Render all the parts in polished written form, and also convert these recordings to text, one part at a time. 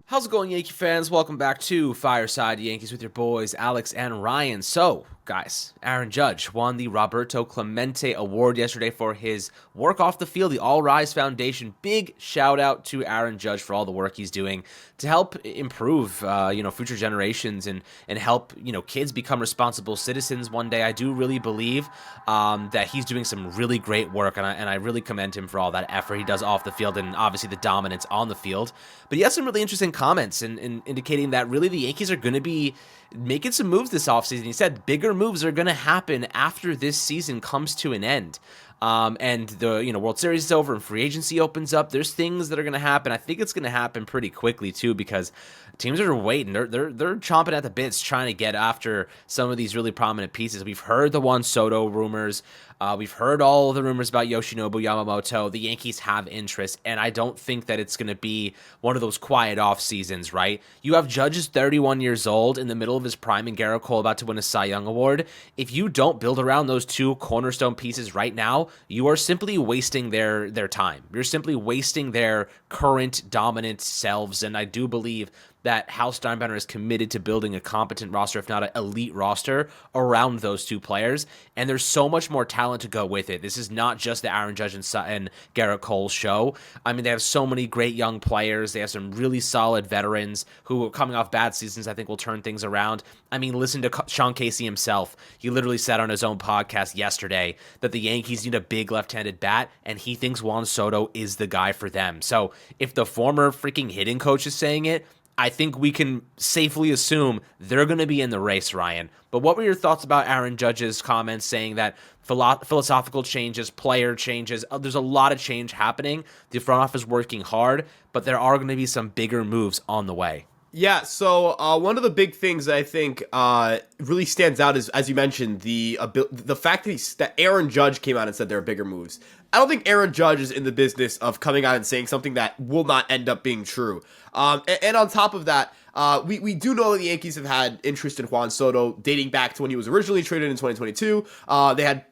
How's it going, Yankee fans? Welcome back to Fireside Yankees with your boys, Alex and Ryan. So, guys, Aaron Judge won the Roberto Clemente Award yesterday for his work off the field, the All Rise Foundation. Big shout out to Aaron Judge for all the work he's doing to help improve, future generations and help, kids become responsible citizens one day. I do really believe that he's doing some really great work, and I really commend him for all that effort he does off the field and obviously the dominance on the field. But he has some really interesting comments and indicating that really the Yankees are going to be making some moves this offseason. He said bigger moves are going to happen after this season comes to an end. And the World Series is over and free agency opens up. There's things that are going to happen. I think it's going to happen pretty quickly too, because teams are waiting. They're chomping at the bits trying to get after some of these really prominent pieces. We've heard the Juan Soto rumors. We've heard all the rumors about Yoshinobu Yamamoto. The Yankees have interest, and I don't think that it's going to be one of those quiet off seasons, right? You have Judge is 31 years old, in the middle of his prime, and Garrett Cole about to win a Cy Young Award. If you don't build around those two cornerstone pieces right now, you are simply wasting their time. You're simply wasting their current dominant selves, and I do believe that Hal Steinbrenner is committed to building a competent roster, if not an elite roster, around those two players. And there's so much more talent to go with it. This is not just the Aaron Judge and Garrett Cole show. I mean, they have so many great young players. They have some really solid veterans who are coming off bad seasons, I think will turn things around. I mean, listen to Sean Casey himself. He literally said on his own podcast yesterday that the Yankees need a big left-handed bat, and he thinks Juan Soto is the guy for them. So if the former freaking hitting coach is saying it, I think we can safely assume they're going to be in the race, Ryan. But what were your thoughts about Aaron Judge's comments saying that philosophical changes, player changes, there's a lot of change happening. The front office is working hard, but there are going to be some bigger moves on the way. Yeah, so one of the big things that I think really stands out is, as you mentioned, the fact that Aaron Judge came out and said there are bigger moves. I don't think Aaron Judge is in the business of coming out and saying something that will not end up being true. And on top of that, we do know that the Yankees have had interest in Juan Soto dating back to when he was originally traded in 2022. They had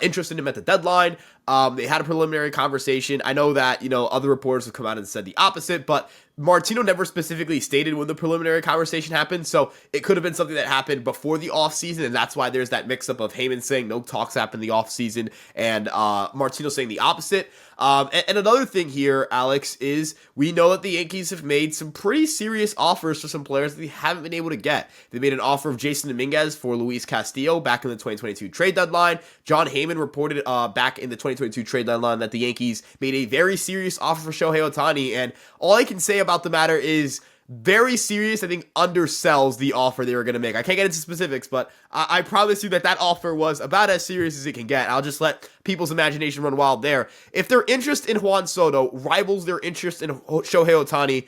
interest in him at the deadline. They had a preliminary conversation. I know that, other reporters have come out and said the opposite, but Martino never specifically stated when the preliminary conversation happened, so it could have been something that happened before the offseason, and that's why there's that mix-up of Heyman saying no talks happened in the offseason and Martino saying the opposite. And another thing here, Alex, is we know that the Yankees have made some pretty serious offers for some players that they haven't been able to get. They made an offer of Jason Dominguez for Luis Castillo back in the 2022 trade deadline. John Heyman reported back in the 2022 trade deadline that the Yankees made a very serious offer for Shohei Ohtani, and all I can say about the matter is very serious, I think, undersells the offer they were going to make. I can't get into specifics, but I promise you that offer was about as serious as it can get. I'll just let people's imagination run wild there. If their interest in Juan Soto rivals their interest in Shohei Ohtani,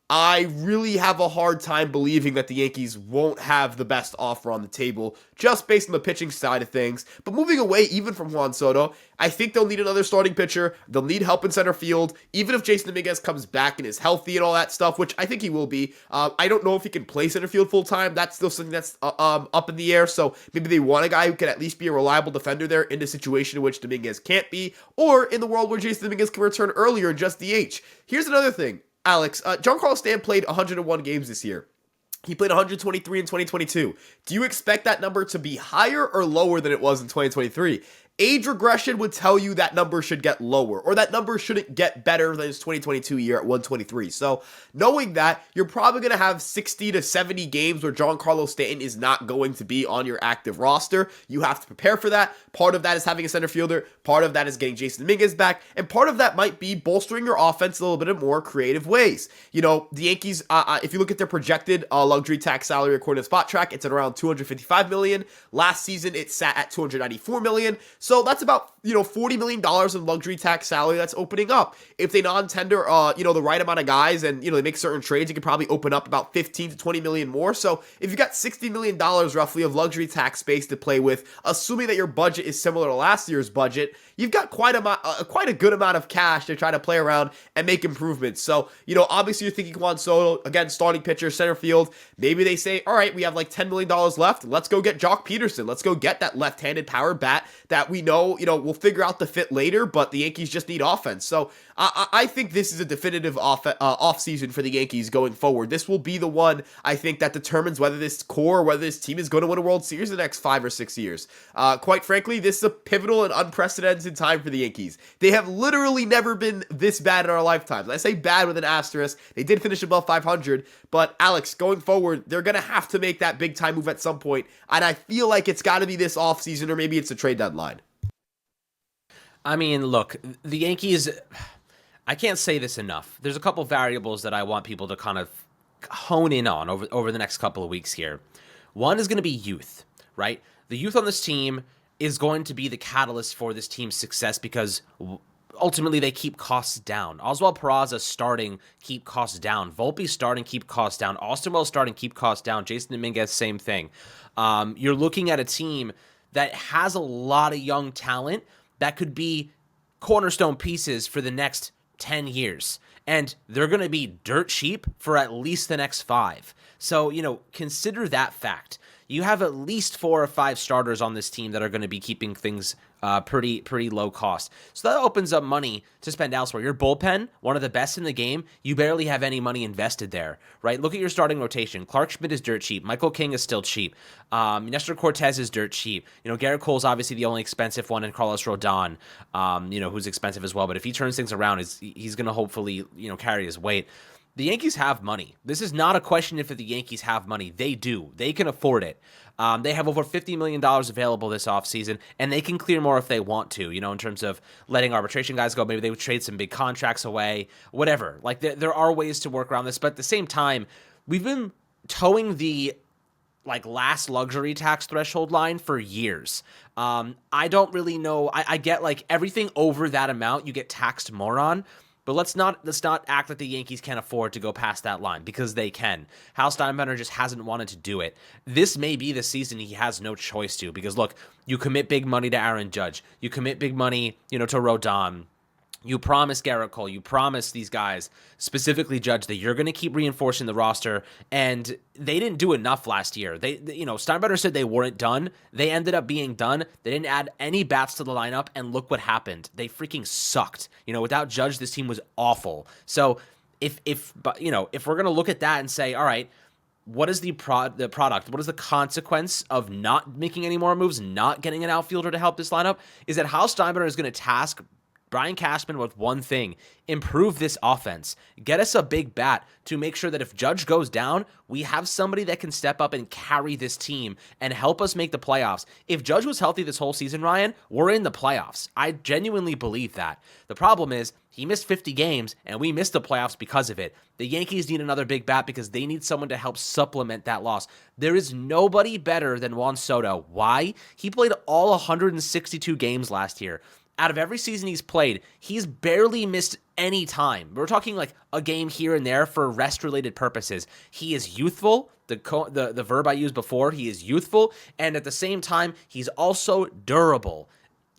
I really have a hard time believing that the Yankees won't have the best offer on the table just based on the pitching side of things. But moving away even from Juan Soto, I think they'll need another starting pitcher. They'll need help in center field. Even if Jason Dominguez comes back and is healthy and all that stuff, which I think he will be, I don't know if he can play center field full time. That's still something that's up in the air. So maybe they want a guy who can at least be a reliable defender there in a situation in which Dominguez can't be, or in the world where Jason Dominguez can return earlier and just DH. Here's another thing, Alex. Giancarlo Stanton played 101 games this year. He played 123 in 2022. Do you expect that number to be higher or lower than it was in 2023? Age regression would tell you that number should get lower, or that number shouldn't get better than his 2022 year at 123. So knowing that, you're probably going to have 60 to 70 games where Giancarlo Stanton is not going to be on your active roster. You have to prepare for that. Part of that is having a center fielder. Part of that is getting Jason Dominguez back. And part of that might be bolstering your offense a little bit in more creative ways. The Yankees, if you look at their projected luxury tax salary according to Spot Track, it's at around $255 million. Last season, it sat at $294 million. So that's about, $40 million in luxury tax salary that's opening up. If they non-tender, the right amount of guys and, they make certain trades, it could probably open up about 15 to 20 million more. So if you got $60 million roughly of luxury tax space to play with, assuming that your budget is similar to last year's budget, you've got quite a good amount of cash to try to play around and make improvements. So, obviously you're thinking Juan Soto, again, starting pitcher, center field. Maybe they say, all right, we have like $10 million left. Let's go get Jock Peterson. Let's go get that left-handed power bat that we know, we'll figure out the fit later, but the Yankees just need offense. So I think this is a definitive off season for the Yankees going forward. This will be the one, I think, that determines whether this core, whether this team is going to win a World Series in the next 5 or 6 years. Quite frankly, this is a pivotal and unprecedented time for the Yankees. They have literally never been this bad in our lifetimes. I say bad with an asterisk. They did finish above 500, but Alex, going forward, they're going to have to make that big time move at some point, and I feel like it's got to be this offseason, or maybe it's a trade deadline. I mean, look, the Yankees, I can't say this enough. There's a couple variables that I want people to kind of hone in on over the next couple of weeks here. One is going to be youth, right? The youth on this team is going to be the catalyst for this team's success because ultimately they keep costs down. Oswald Peraza starting, keep costs down. Volpe starting, keep costs down. Austin Wells starting, keep costs down. Jason Dominguez, same thing. You're looking at a team that has a lot of young talent that could be cornerstone pieces for the next 10 years. And they're going to be dirt cheap for at least the next 5. So, consider that fact. You have at least 4 or 5 starters on this team that are going to be keeping things pretty low cost. So that opens up money to spend elsewhere. Your bullpen, one of the best in the game, you barely have any money invested there, right? Look at your starting rotation. Clark Schmidt is dirt cheap. Michael King is still cheap. Nestor Cortez is dirt cheap. Garrett Cole's obviously the only expensive one, and Carlos Rodon, who's expensive as well. But if he turns things around, he's going to hopefully, carry his weight. The Yankees have money. This is not a question if the Yankees have money. They do. They can afford it. They have over $50 million available this offseason, and they can clear more if they want to, in terms of letting arbitration guys go. Maybe they would trade some big contracts away, whatever. Like, there are ways to work around this, but at the same time, we've been towing the last luxury tax threshold line for years. I don't really know. I get everything over that amount you get taxed more on. But let's not act like the Yankees can't afford to go past that line, because they can. Hal Steinbrenner just hasn't wanted to do it. This may be the season he has no choice to, because look, you commit big money to Aaron Judge. You commit big money, to Rodon. You promise Garrett Cole. You promise these guys, specifically Judge, that you're going to keep reinforcing the roster, and they didn't do enough last year. Steinbrenner said they weren't done. They ended up being done. They didn't add any bats to the lineup, and look what happened. They freaking sucked. Without Judge, this team was awful. So if we're going to look at that and say, all right, what is the product? What is the consequence of not making any more moves, not getting an outfielder to help this lineup? Is that Hal Steinbrenner is going to task Brian Cashman with one thing: improve this offense. Get us a big bat to make sure that if Judge goes down, we have somebody that can step up and carry this team and help us make the playoffs. If Judge was healthy this whole season, Ryan, we're in the playoffs. I genuinely believe that. The problem is he missed 50 games, and we missed the playoffs because of it. The Yankees need another big bat because they need someone to help supplement that loss. There is nobody better than Juan Soto. Why? He played all 162 games last year. Out of every season he's played, he's barely missed any time. We're talking a game here and there for rest-related purposes. He is youthful. The verb I used before, he is youthful, and at the same time, he's also durable.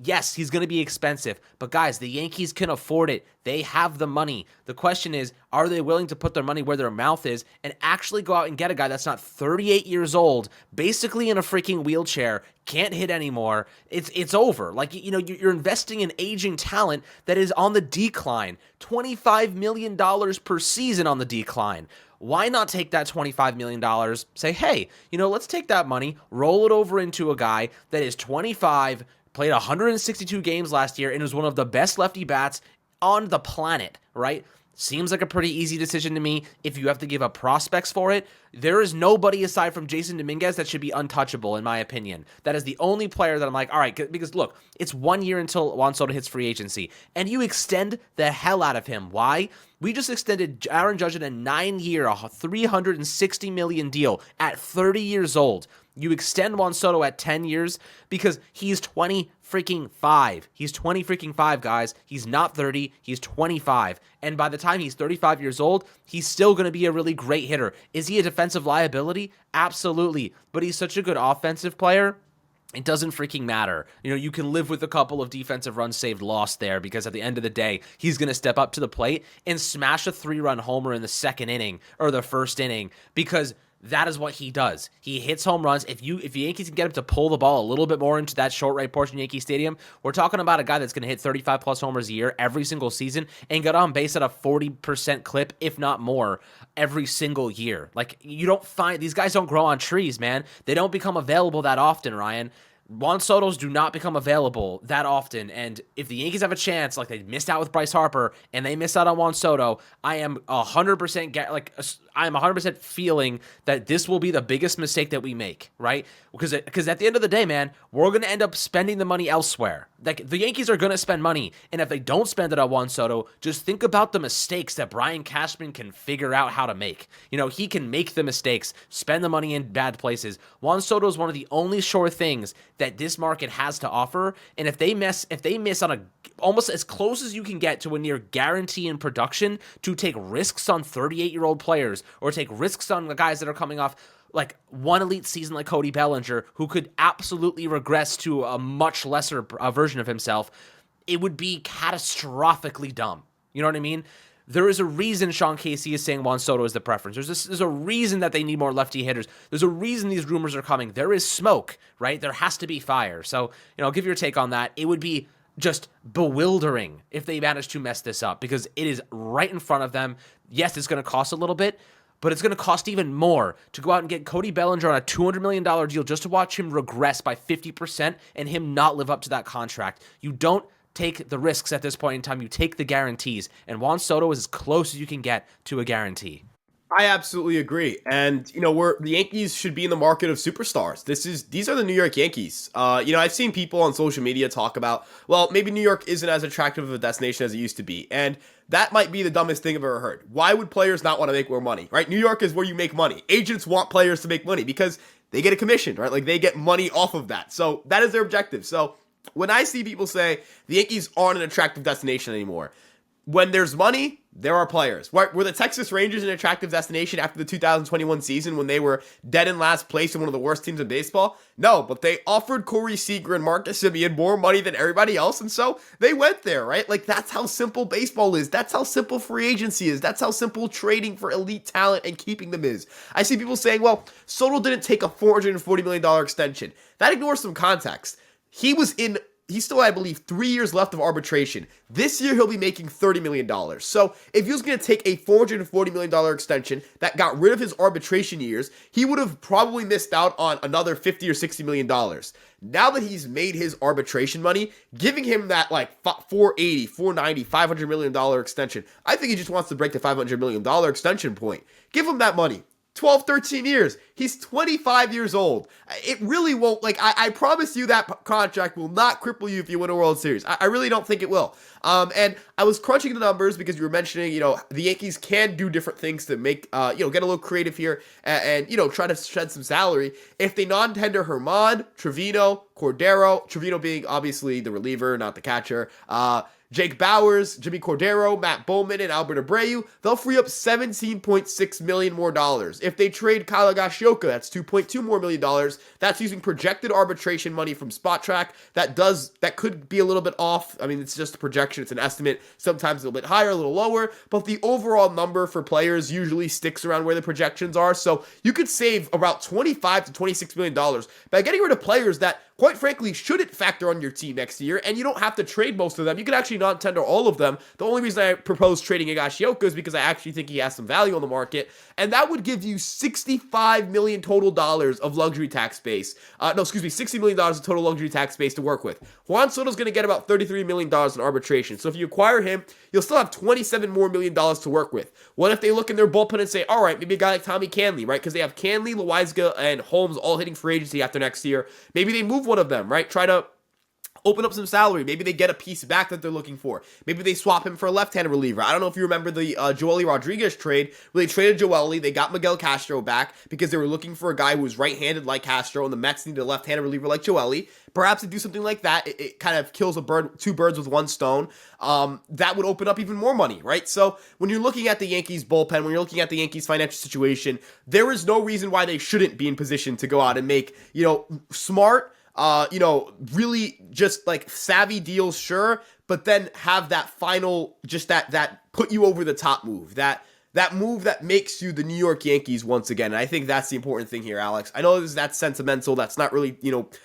Yes, he's going to be expensive, but guys, the Yankees can afford it. They have the money. The question is, are they willing to put their money where their mouth is and actually go out and get a guy that's not 38 years old, basically in a freaking wheelchair, can't hit anymore? It's over. You're investing in aging talent that is on the decline. $25 million per season on the decline. Why not take that $25 million, say, hey, let's take that money, roll it over into a guy that is 25, played 162 games last year, and was one of the best lefty bats on the planet, right? Seems like a pretty easy decision to me. If you have to give up prospects for it, there is nobody aside from Jason Dominguez that should be untouchable, in my opinion. That is the only player that I'm like, all right, because look, it's 1 year until Juan Soto hits free agency, and you extend the hell out of him. Why? We just extended Aaron Judge in a 9-year, $360 million deal at 30 years old. You extend Juan Soto at 10 years because he's 25. He's 25, guys. He's not 30. He's 25. And by the time he's 35 years old, he's still going to be a really great hitter. Is he a defensive liability? Absolutely. But he's such a good offensive player, it doesn't freaking matter. You can live with a couple of defensive runs saved lost there, because at the end of the day, he's going to step up to the plate and smash a 3-run homer in the second inning or the first inning, because that is what he does. He hits home runs. If the Yankees can get him to pull the ball a little bit more into that short right portion of Yankee Stadium, we're talking about a guy that's going to hit 35 plus homers a year every single season and get on base at a 40% clip, if not more, every single year. Like, you don't find these guys don't grow on trees, man. They don't become available that often, Ryan. Juan Soto's do not become available that often, and if the Yankees have a chance, like they missed out with Bryce Harper, and they missed out on Juan Soto, I am 100% feeling that this will be the biggest mistake that we make, right? Because at the end of the day, man, we're going to end up spending the money elsewhere. Like, the Yankees are going to spend money, and if they don't spend it on Juan Soto, just think about the mistakes that Brian Cashman can figure out how to make. He can make the mistakes, spend the money in bad places. Juan Soto is one of the only sure things that this market has to offer, and if they miss on a almost as close as you can get to a near guarantee in production to take risks on 38-year-old players or take risks on the guys that are coming off like one elite season like Cody Bellinger, who could absolutely regress to a much lesser version of himself, it would be catastrophically dumb. You know what I mean? There is a reason Sean Casey is saying Juan Soto is the preference. There's a reason that they need more lefty hitters. There's a reason these rumors are coming. There is smoke, right? There has to be fire. So, give your take on that. It would be just bewildering if they manage to mess this up because it is right in front of them. Yes, it's going to cost a little bit, but it's going to cost even more to go out and get Cody Bellinger on a $200 million deal just to watch him regress by 50% and him not live up to that contract. You don't take the risks at this point in time. You take the guarantees, and Juan Soto is as close as you can get to a guarantee. I absolutely agree. And, the Yankees should be in the market of superstars. These are the New York Yankees. I've seen people on social media talk about, well, maybe New York isn't as attractive of a destination as it used to be. And that might be the dumbest thing I've ever heard. Why would players not want to make more money, right? New York is where you make money. Agents want players to make money because they get a commission, right? Like, they get money off of that. So that is their objective. So when I see people say the Yankees aren't an attractive destination anymore, when there's money, there are players. Were the Texas Rangers an attractive destination after the 2021 season when they were dead in last place and one of the worst teams in baseball? No, but they offered Corey Seager and Marcus Semien more money than everybody else, and so they went there, right? Like, that's how simple baseball is. That's how simple free agency is. That's how simple trading for elite talent and keeping them is. I see people saying, well, Soto didn't take a $440 million extension. That ignores some context. He's still, I believe, 3 years left of arbitration. This year, he'll be making $30 million. So if he was going to take a $440 million extension that got rid of his arbitration years, he would have probably missed out on another $50 or $60 million. Now that he's made his arbitration money, giving him that like 480, 490, $500 million extension, I think he just wants to break the $500 million extension point. Give him that money. 12, 13 years. He's 25 years old. It really won't, I promise you that contract will not cripple you if you win a World Series. I really don't think it will. And I was crunching the numbers because you were mentioning, the Yankees can do different things to make, get a little creative here and try to shed some salary. If they non-tender Herman, Trevino, Cordero, Trevino being obviously the reliever, not the catcher, Jake Bowers, Jimmy Cordero, Matt Bowman, and Albert Abreu, they'll free up $17.6 million more dollars. If they trade Kyle Higashioka, that's $2.2 more million dollars. That's using projected arbitration money from Spotrac. That could be a little bit off. I mean, it's just a projection. It's an estimate. Sometimes a little bit higher, a little lower, but the overall number for players usually sticks around where the projections are. So you could save about $25 to $26 million dollars by getting rid of players that, quite frankly, shouldn't factor on your team next year, and you don't have to trade most of them. You can actually not tender all of them. The only reason I propose trading Higashioka is because I actually think he has some value on the market, and that would give you $65 million total dollars of luxury tax space. $60 million of total luxury tax space to work with. Juan Soto's going to get about $33 million in arbitration, so if you acquire him, you'll still have $27 more million to work with. What if they look in their bullpen and say, all right, maybe a guy like Tommy Canley, right? Because they have Canley, Loaiza, and Holmes all hitting free agency after next year. Maybe they move one of them, right? Try to open up some salary. Maybe they get a piece back that they're looking for. Maybe they swap him for a left-handed reliever. I don't know if you remember the Joely Rodriguez trade where they traded Joely. They got Miguel Castro back because they were looking for a guy who was right-handed like Castro, and the Mets needed a left-handed reliever like Joely. Perhaps they do something like that. It kind of kills two birds with one stone. That would open up even more money, right? So when you're looking at the Yankees bullpen, when you're looking at the Yankees financial situation, there is no reason why they shouldn't be in position to go out and make, smart, really just like savvy deals, sure, but then have that final, just that put you over the top move, that that move that makes you the New York Yankees once again. And I think that's the important thing here, Alex. I know that's sentimental. That's not really,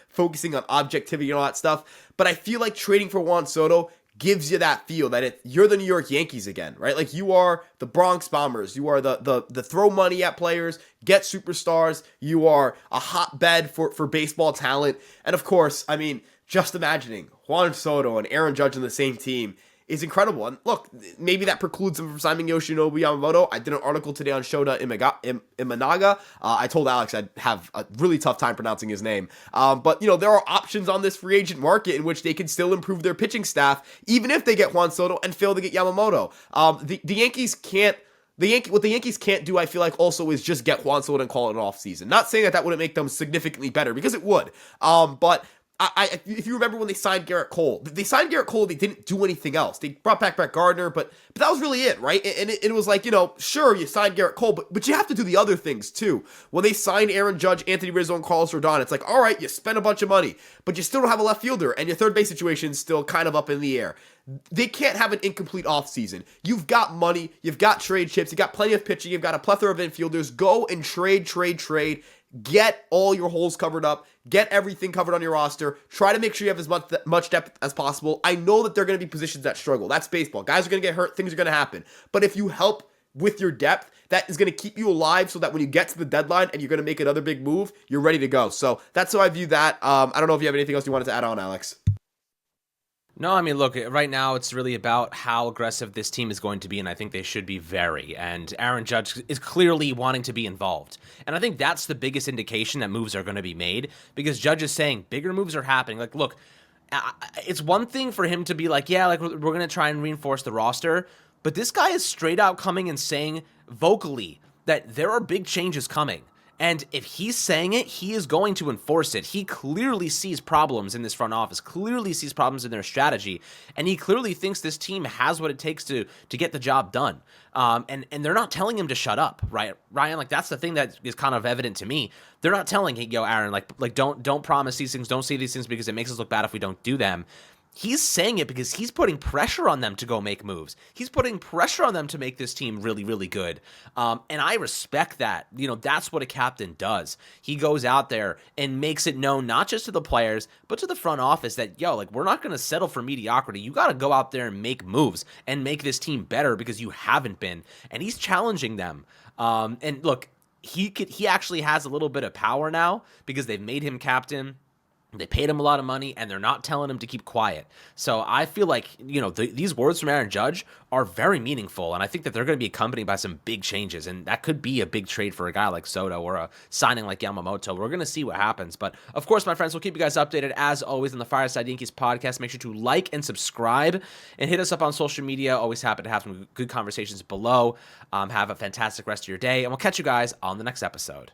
focusing on objectivity and all that stuff. But I feel like trading for Juan Soto gives you that feel that you're the New York Yankees again, right? Like you are the Bronx Bombers. You are the throw money at players, get superstars. You are a hotbed for baseball talent. And of course, I mean, just imagining Juan Soto and Aaron Judge on the same team is incredible. And look, maybe that precludes him from signing Yoshinobu Yamamoto. I did an article today on Shota Imanaga. I told Alex I'd have a really tough time pronouncing his name. But, there are options on this free agent market in which they can still improve their pitching staff, even if they get Juan Soto and fail to get Yamamoto. The Yankees can't. What the Yankees can't do, I feel like, also is just get Juan Soto and call it an offseason. Not saying that wouldn't make them significantly better, because it would. But if you remember when they signed Garrett Cole, they didn't do anything else. They brought back Brett Gardner, but that was really it, right? And it was like, sure, you signed Garrett Cole, but you have to do the other things too. When they signed Aaron Judge, Anthony Rizzo, and Carlos Rodon, it's like, all right, you spent a bunch of money, but you still don't have a left fielder, and your third base situation is still kind of up in the air. They can't have an incomplete offseason. You've got money, you've got trade chips, you've got plenty of pitching, you've got a plethora of infielders. Go and trade. Get all your holes covered up. Get everything covered on your roster. Try to make sure you have as much depth as possible. I know that there are going to be positions that struggle. That's baseball. Guys are going to get hurt. Things are going to happen. But if you help with your depth, that is going to keep you alive so that when you get to the deadline and you're going to make another big move, you're ready to go. So that's how I view that. I don't know if you have anything else you wanted to add on, Alex. No, I mean, look, right now it's really about how aggressive this team is going to be, and I think they should be very. And Aaron Judge is clearly wanting to be involved. And I think that's the biggest indication that moves are going to be made, because Judge is saying bigger moves are happening. Like, look, it's one thing for him to be like, yeah, like we're going to try and reinforce the roster, but this guy is straight out coming and saying vocally that there are big changes coming. And if he's saying it, he is going to enforce it. He clearly sees problems in this front office, clearly sees problems in their strategy, and he clearly thinks this team has what it takes to get the job done. And they're not telling him to shut up, right, Ryan? Like, that's the thing that is kind of evident to me. They're not telling him, yo, Aaron, like don't promise these things, don't say these things because it makes us look bad if we don't do them. He's saying it because he's putting pressure on them to go make moves. He's putting pressure on them to make this team really, really good. And I respect that. That's what a captain does. He goes out there and makes it known, not just to the players, but to the front office that, we're not going to settle for mediocrity. You got to go out there and make moves and make this team better because you haven't been. And he's challenging them. And look, he actually has a little bit of power now because they've made him captain. They paid him a lot of money, and they're not telling him to keep quiet. So I feel like, these words from Aaron Judge are very meaningful, and I think that they're going to be accompanied by some big changes, and that could be a big trade for a guy like Soto or a signing like Yamamoto. We're going to see what happens. But, of course, my friends, we'll keep you guys updated, as always, on the Fireside Yankees podcast. Make sure to like and subscribe, and hit us up on social media. Always happy to have some good conversations below. Have a fantastic rest of your day, and we'll catch you guys on the next episode.